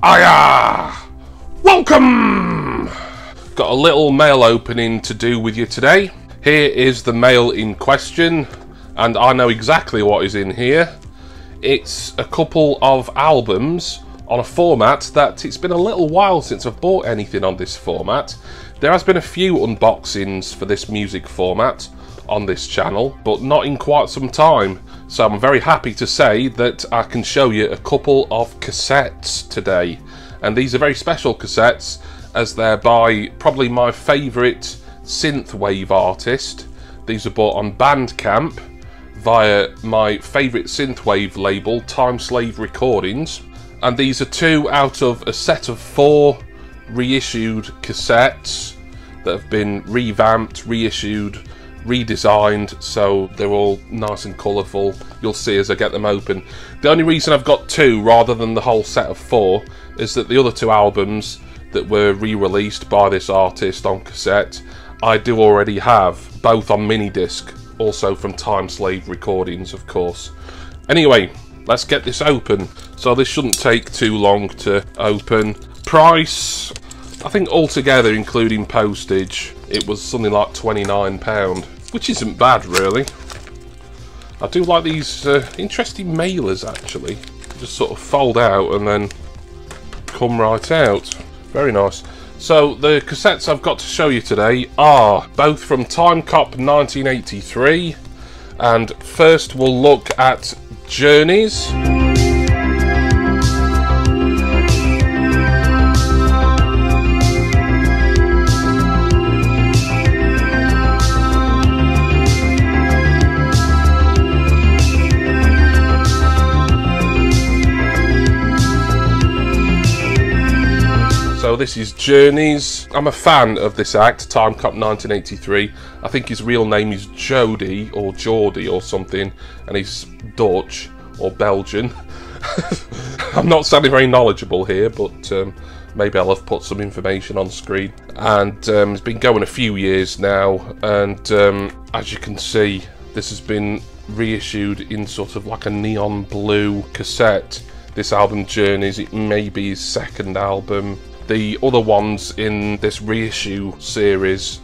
Hiya! Welcome! Got a little mail opening to do with you today. Here is the mail in question, and I know exactly what is in here. It's a couple of albums on a format that it's been a little while since I've bought anything on this format. There has been a few unboxings for this music format on this channel, but not in quite some time. So I'm very happy to say that I can show you a couple of cassettes today. And these are very special cassettes as they're by probably my favourite synthwave artist. These are bought on Bandcamp via my favourite synthwave label, Time Slave Recordings. And these are 2 out of a set of 4 reissued cassettes that have been revamped, reissued, redesigned, so they're all nice and colourful. You'll see as I get them open. The only reason I've got 2 rather than the whole set of 4 is that the other 2 albums that were re-released by this artist on cassette, I do already have, both on mini disc, also from Time Slave Recordings, of course. Anyway, let's get this open. So this shouldn't take too long to open. Price, I think altogether, including postage, it was something like £29, which isn't bad really. I do like these interesting mailers actually. Just sort of fold out and then come right out. Very nice. So the cassettes I've got to show you today are both from Time Cop 1983, and first we'll look at Journeys. So this is Journeys. I'm a fan of this act, Time Cop 1983. I think his real name is Jody or Geordie or something, and he's Dutch or Belgian. I'm not sounding very knowledgeable here, but maybe I'll have put some information on screen. And it's been going a few years now, and as you can see, this has been reissued in sort of like a neon blue cassette. This album, Journeys, it may be his second album. The other ones in this reissue series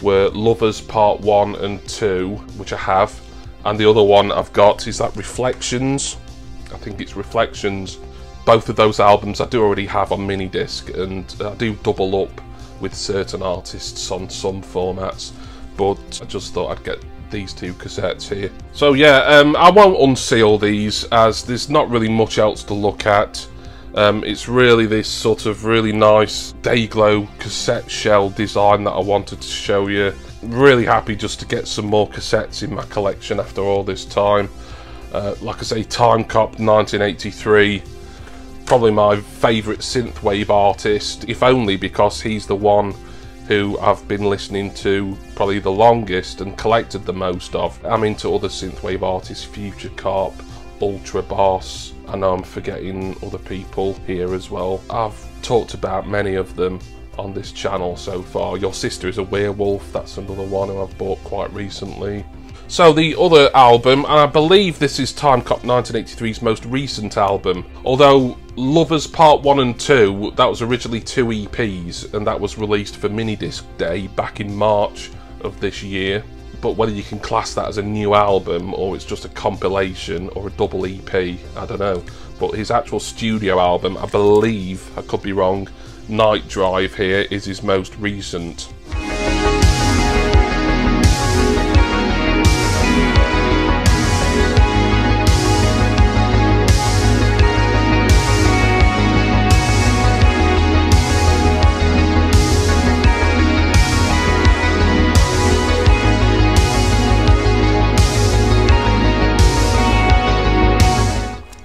were Lovers Part 1 and 2, which I have, and the other one I've got is that Reflections. I think it's Reflections. Both of those albums I do already have on mini disc, and I do double up with certain artists on some formats, but I just thought I'd get these 2 cassettes here. So yeah, I won't unseal these as there's not really much else to look at. It's really this sort of really nice Dayglow cassette shell design that I wanted to show you. Really happy just to get some more cassettes in my collection after all this time. Like I say, Time Cop 1983, probably my favourite synthwave artist, if only because he's the one who I've been listening to probably the longest and collected the most of. I'm into other synthwave artists, Future Carp, Ultra Boss. I know I'm forgetting other people here as well. I've talked about many of them on this channel so far. Your Sister is a Werewolf, that's another one who I've bought quite recently. So the other album, and I believe this is Time Cop 1983's most recent album, although Lovers Part 1 and 2, that was originally 2 EPs, and that was released for Minidisc Day back in March of this year. But whether you can class that as a new album or it's just a compilation or a double EP, I don't know. But his actual studio album, I believe, I could be wrong, Night Drive here is his most recent.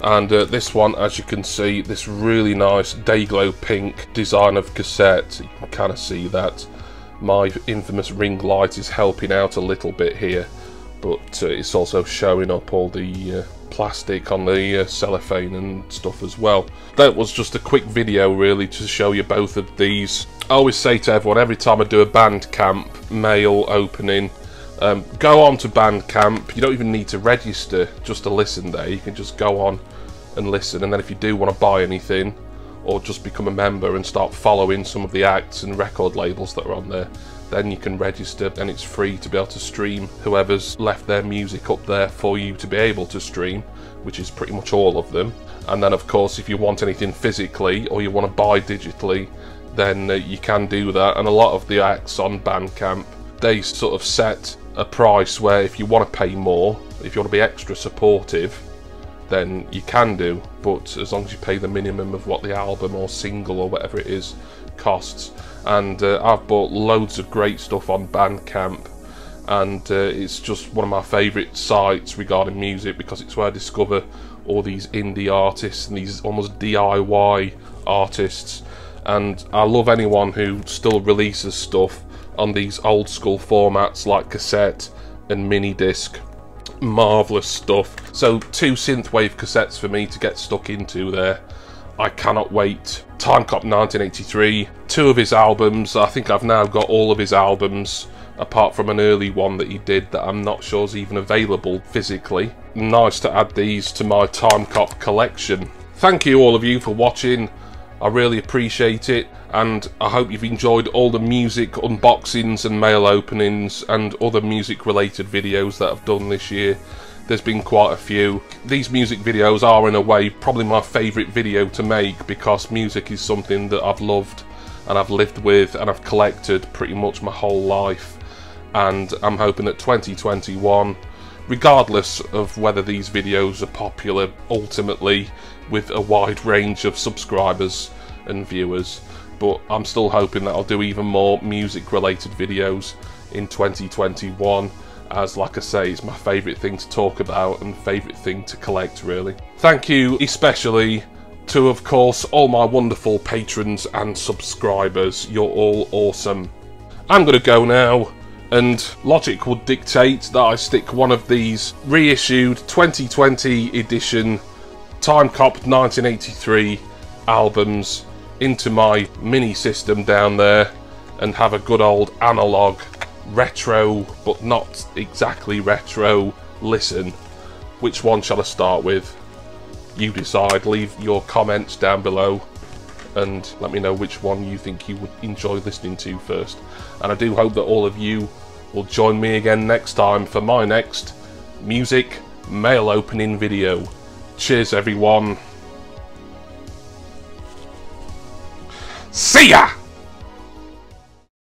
And this one, as you can see, this really nice Dayglow pink design of cassette. You can kind of see that my infamous ring light is helping out a little bit here, but it's also showing up all the plastic on the cellophane and stuff as well. That was just a quick video really to show you both of these. I always say to everyone, every time I do a Bandcamp mail opening, go on to Bandcamp. You don't even need to register just to listen there. You can just go on and listen, and then if you do want to buy anything, or just become a member and start following some of the acts and record labels that are on there. Then you can register and it's free to be able to stream whoever's left their music up there for you to be able to stream, which is pretty much all of them. And then of course if you want anything physically or you want to buy digitally, then you can do that. And a lot of the acts on Bandcamp, they sort of set a price where if you want to pay more, if you want to be extra supportive, then you can do, but as long as you pay the minimum of what the album or single or whatever it is costs. And I've bought loads of great stuff on Bandcamp, and it's just one of my favourite sites regarding music, because it's where I discover all these indie artists and these almost DIY artists. And I love anyone who still releases stuff on these old school formats like cassette and mini disc. Marvellous stuff. So 2 Synthwave cassettes for me to get stuck into there. I cannot wait. Time Cop 1983, 2 of his albums. I think I've now got all of his albums, apart from an early one that he did that I'm not sure is even available physically. Nice to add these to my Time Cop collection. Thank you all of you for watching. I really appreciate it, and I hope you've enjoyed all the music unboxings and mail openings and other music related videos that I've done this year. There's been quite a few. These music videos are in a way probably my favourite video to make, because music is something that I've loved and I've lived with and I've collected pretty much my whole life. And I'm hoping that 2021, regardless of whether these videos are popular ultimately with a wide range of subscribers and viewers, but I'm still hoping that I'll do even more music related videos in 2021, as like I say, it's my favourite thing to talk about and favourite thing to collect really. Thank you especially to, of course, all my wonderful patrons and subscribers. You're all awesome. I'm going to go now, and logic would dictate that I stick one of these reissued 2020 edition Time Cop 1983 albums into my mini system down there and have a good old analog, retro but not exactly retro listen. Which one shall I start with? You decide. Leave your comments down below and let me know which one you think you would enjoy listening to first. And I do hope that all of you will join me again next time for my next music mail opening video. Cheers everyone. See ya!